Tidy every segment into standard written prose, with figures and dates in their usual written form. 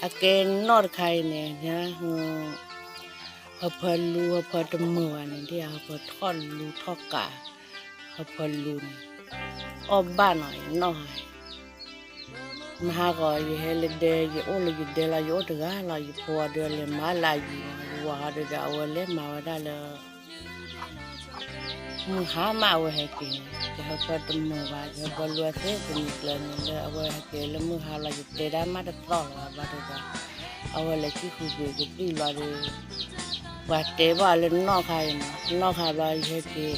อาเกนนอดใครเนี่ยนะพอลูพอตะมือนี่ที่พอทอดลูทอดกาพอลูนี่ออกบ้านหน่อยน้อยมาหาก็ยี่เฮลเดย์ยี่โอเลยยี่เดลายโอตกาลายพอเดือเลยมาลายว่าเดือเอาเลยมาว่าได้เลยมึงหามาเอาให้กินจะพอตะมือว่าจะพอลัวเสียเป็นอีกเลยเนี่ยเอาให้กินแล้วมึงหาลายเดได้มาได้ต่อว่าบ้าเดือเอาเลยที่คุยกับพี่ลอยว่าเตะว่าเล่นนอกใครนอกใครลอยให้กิน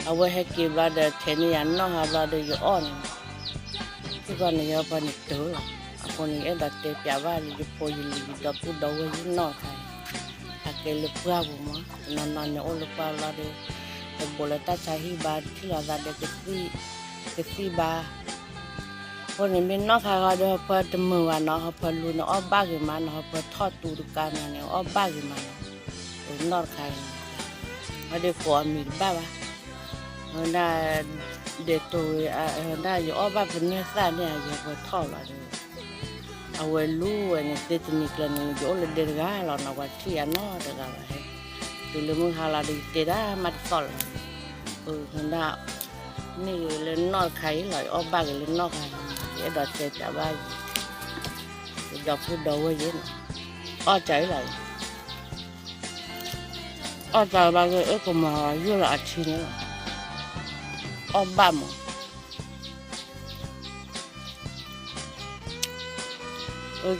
เอาไว้ให้กินลอยเดือเทนี่ยันนอกใครลอยเดืออยู่อ่อนที่ก่อนเนี่ยพอนี่ตัวละคนนี้เด็กเตะเปียว่าอยู่พออยู่ดับพูดเอาไว้นอกใครอาเกลือเปล่าบุมั้งนานๆเนี่ยโอ้ลูกเปล่าลอยเดือแต่บุหรี่ตาใช้บาที่เราได้เก็บซี่บาคนนี้เป็นนอกใครก็เดือพอตะมือว่าเนาะพอรู้เนาะอ้อบ้ากี่มันเนาะพอทอดตูดกันเนี่ยอ้อบ้ากี่มันนอดใครเขาได้ขอมีบ้าวะเขาได้เด็กตัวได้อยู่อ้อบ้าเป็นเนื้อสัตว์เนี่ยอยู่พอทอดเลยเอาไว้ลู่เนี่ยเด็กนี่กันเนี่ยอยู่เลยเด็กก้าเราเนาะว่าที่อันนอเด็กอะไรตัวเรื่องหาลาดีเด็กได้มาทอดเขาได้นี่เล่นนอดใครเลยอ้อบ้าเล่นนอดใครเดี๋ยวดอดเจ็บจะบ้าดอกพูดดอกไว้เยอะอ้อใจเลยอ้อใจบางทีก็มาเยอะละทีนี้อ้อบ้ามั้ง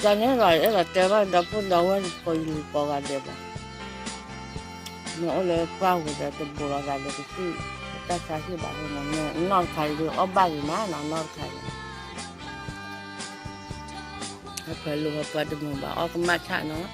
ตอนนี้เราแต่ว่าเราพูดเราว่าคอยรู้ปกันเดี๋ยวเนี่ยเลยเปล่าแต่ตัวโบราณเลยที่แต่ใช้ที่บ้านเนี่ยนอนใครดูอ้อบ้าอยู่นะนอนใครให้เพื่อนรู้ว่าเพื่อนดูบ้าอ้อก็มาช้าเนาะ